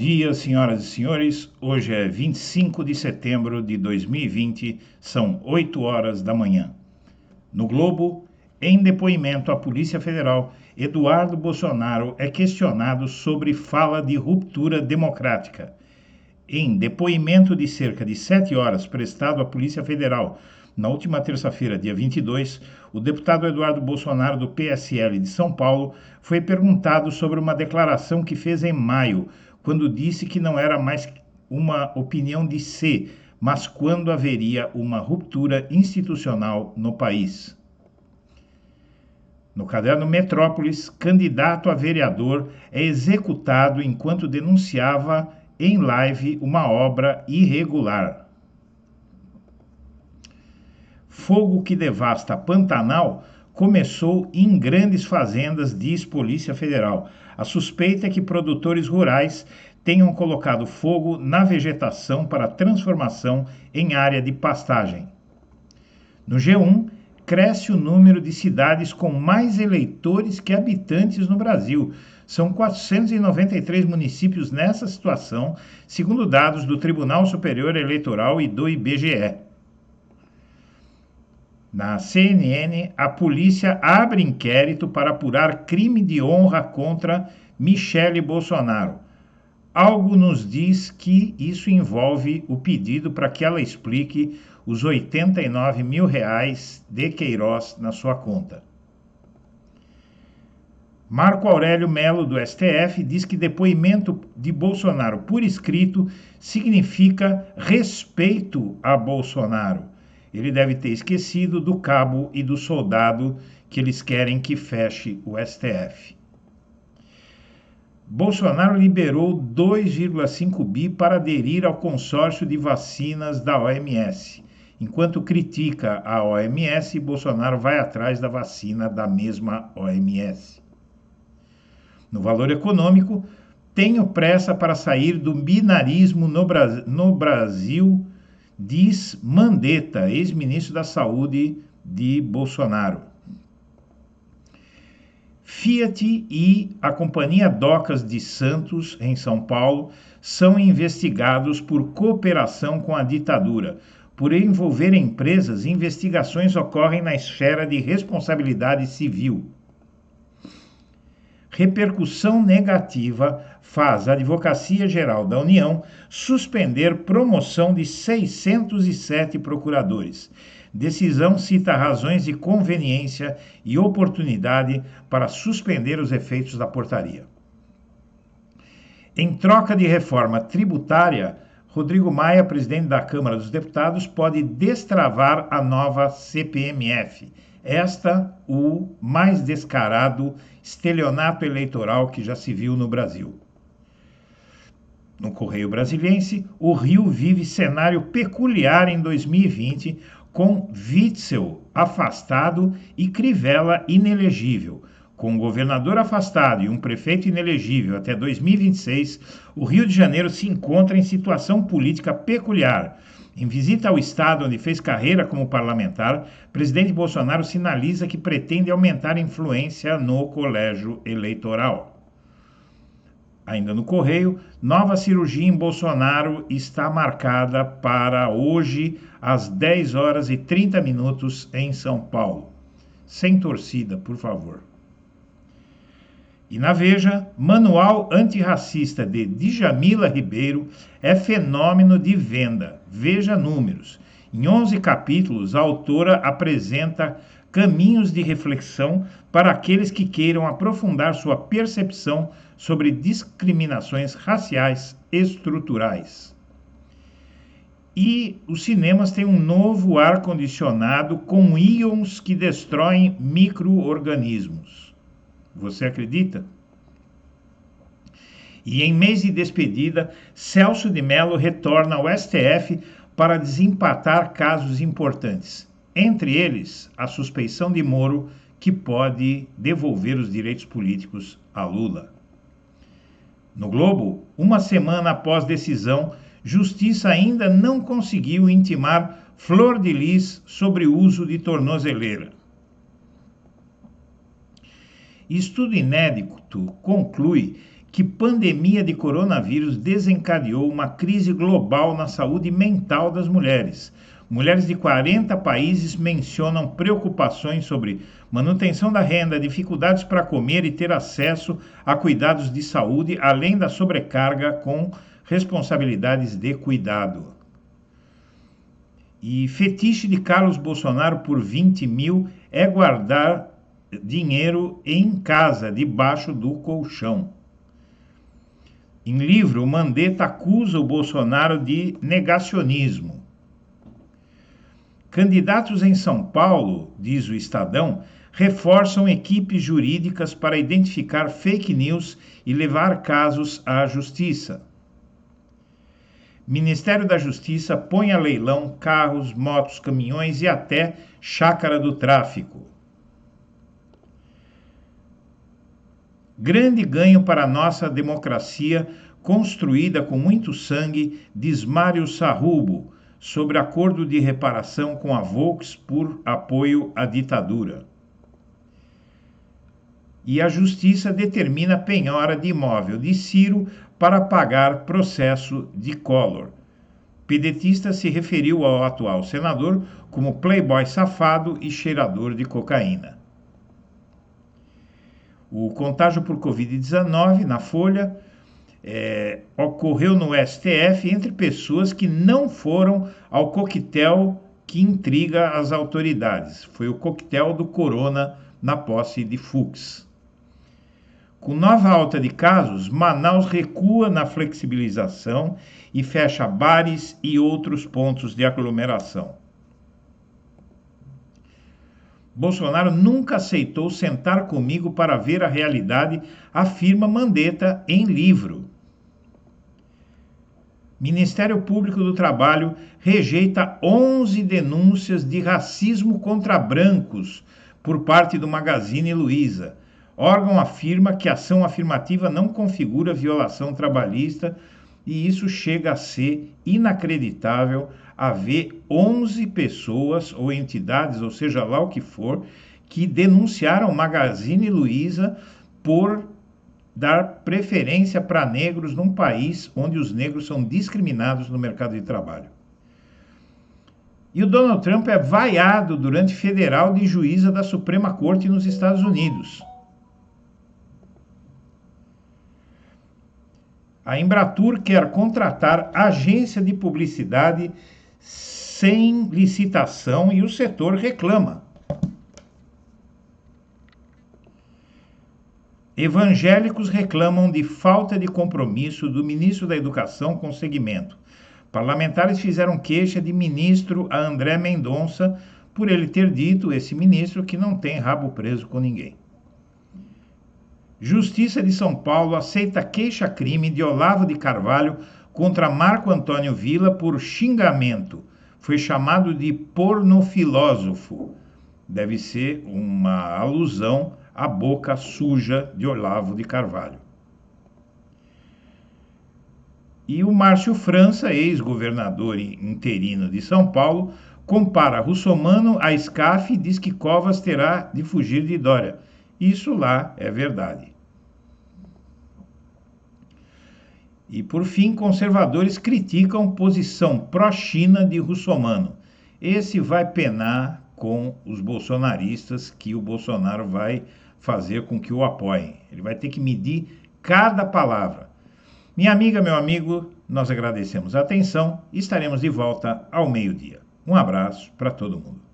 dia, senhoras e senhores. Hoje é 25 de setembro de 2020, são 8 horas da manhã. No Globo, em depoimento à Polícia Federal, Eduardo Bolsonaro é questionado sobre fala de ruptura democrática. Em depoimento de cerca de 7 horas prestado à Polícia Federal, na última terça-feira, dia 22, o deputado Eduardo Bolsonaro, do PSL de São Paulo, foi perguntado sobre uma declaração que fez em maio, quando disse que não era mais uma opinião de si, mas quando haveria uma ruptura institucional no país. No caderno Metrópolis, candidato a vereador é executado enquanto denunciava em live uma obra irregular. Fogo que devasta Pantanal começou em grandes fazendas, diz Polícia Federal. A suspeita é que produtores rurais tenham colocado fogo na vegetação para transformação em área de pastagem. No G1, cresce o número de cidades com mais eleitores que habitantes no Brasil. São 493 municípios nessa situação, segundo dados do Tribunal Superior Eleitoral e do IBGE. Na CNN, a polícia abre inquérito para apurar crime de honra contra Michele Bolsonaro. Algo nos diz que isso envolve o pedido para que ela explique os R$89 mil de Queiroz na sua conta. Marco Aurélio Melo, do STF, diz que depoimento de Bolsonaro por escrito significa respeito a Bolsonaro. Ele deve ter esquecido do cabo e do soldado que eles querem que feche o STF. Bolsonaro liberou 2,5 bi para aderir ao consórcio de vacinas da OMS. Enquanto critica a OMS, Bolsonaro vai atrás da vacina da mesma OMS. No Valor Econômico, tenho pressa para sair do binarismo no Brasil, diz Mandetta, ex-ministro da Saúde de Bolsonaro. Fiat e a Companhia Docas de Santos, em São Paulo, são investigados por cooperação com a ditadura. Por envolver empresas, investigações ocorrem na esfera de responsabilidade civil. Repercussão negativa faz a Advocacia Geral da União suspender promoção de 607 procuradores. Decisão cita razões de conveniência e oportunidade para suspender os efeitos da portaria. Em troca de reforma tributária, Rodrigo Maia, presidente da Câmara dos Deputados, pode destravar a nova CPMF. O mais descarado estelionato eleitoral que já se viu no Brasil. No Correio Brasiliense, o Rio vive cenário peculiar em 2020, com Witzel afastado e Crivella inelegível. Com um governador afastado e um prefeito inelegível até 2026, o Rio de Janeiro se encontra em situação política peculiar. Em visita ao estado onde fez carreira como parlamentar, o presidente Bolsonaro sinaliza que pretende aumentar a influência no colégio eleitoral. Ainda no Correio, nova cirurgia em Bolsonaro está marcada para hoje, às 10 horas e 30 minutos, em São Paulo. Sem torcida, por favor. E na Veja, Manual Antirracista de Djamila Ribeiro é fenômeno de venda. Veja números. Em 11 capítulos, a autora apresenta caminhos de reflexão para aqueles que queiram aprofundar sua percepção sobre discriminações raciais estruturais. E os cinemas têm um novo ar-condicionado com íons que destroem micro-organismos. Você acredita? E em mês de despedida, Celso de Mello retorna ao STF para desempatar casos importantes. Entre eles, a suspeição de Moro, que pode devolver os direitos políticos a Lula. No Globo, uma semana após decisão, Justiça ainda não conseguiu intimar Flor de Lis sobre o uso de tornozeleira. Estudo inédito conclui que pandemia de coronavírus desencadeou uma crise global na saúde mental das mulheres. Mulheres de 40 países mencionam preocupações sobre manutenção da renda, dificuldades para comer e ter acesso a cuidados de saúde, além da sobrecarga com responsabilidades de cuidado. E fetiche de Carlos Bolsonaro por 20 mil é guardar dinheiro em casa, debaixo do colchão. Em livro, Mandetta acusa o Bolsonaro de negacionismo. Candidatos em São Paulo, diz o Estadão, reforçam equipes jurídicas para identificar fake news e levar casos à justiça. Ministério da Justiça põe a leilão carros, motos, caminhões e até chácara do tráfico. Grande ganho para a nossa democracia, construída com muito sangue, diz Mário Sarrubo, sobre acordo de reparação com a Volks por apoio à ditadura. E a Justiça determina penhora de imóvel de Ciro para pagar processo de Collor. Pedetista se referiu ao atual senador como playboy safado e cheirador de cocaína. O contágio por Covid-19, na Folha, ocorreu no STF entre pessoas que não foram ao coquetel que intriga as autoridades. Foi o coquetel do Corona na posse de Fux. Com nova alta de casos, Manaus recua na flexibilização e fecha bares e outros pontos de aglomeração. Bolsonaro nunca aceitou sentar comigo para ver a realidade, afirma Mandetta em livro. Ministério Público do Trabalho rejeita 11 denúncias de racismo contra brancos por parte do Magazine Luiza. Órgão afirma que a ação afirmativa não configura violação trabalhista e isso chega a ser inacreditável haver 11 pessoas ou entidades, ou seja lá o que for, que denunciaram o Magazine Luiza por dar preferência para negros num país onde os negros são discriminados no mercado de trabalho. E o Donald Trump é vaiado durante federal de juíza da Suprema Corte nos Estados Unidos. A Embratur quer contratar agência de publicidade sem licitação e o setor reclama. Evangélicos reclamam de falta de compromisso do ministro da Educação com o segmento. Parlamentares fizeram queixa de ministro a André Mendonça por ele ter dito, esse ministro, que não tem rabo preso com ninguém. Justiça de São Paulo aceita queixa-crime de Olavo de Carvalho contra Marco Antônio Villa por xingamento. Foi chamado de pornofilósofo. Deve ser uma alusão à boca suja de Olavo de Carvalho. E o Márcio França, ex-governador interino de São Paulo, compara Russomano a SCAF e diz que Covas terá de fugir de Dória. Isso lá é verdade. E, por fim, conservadores criticam posição pró-China de Russomano. Esse vai penar com os bolsonaristas que o Bolsonaro vai fazer com que o apoiem. Ele vai ter que medir cada palavra. Minha amiga, meu amigo, nós agradecemos a atenção e estaremos de volta ao meio-dia. Um abraço para todo mundo.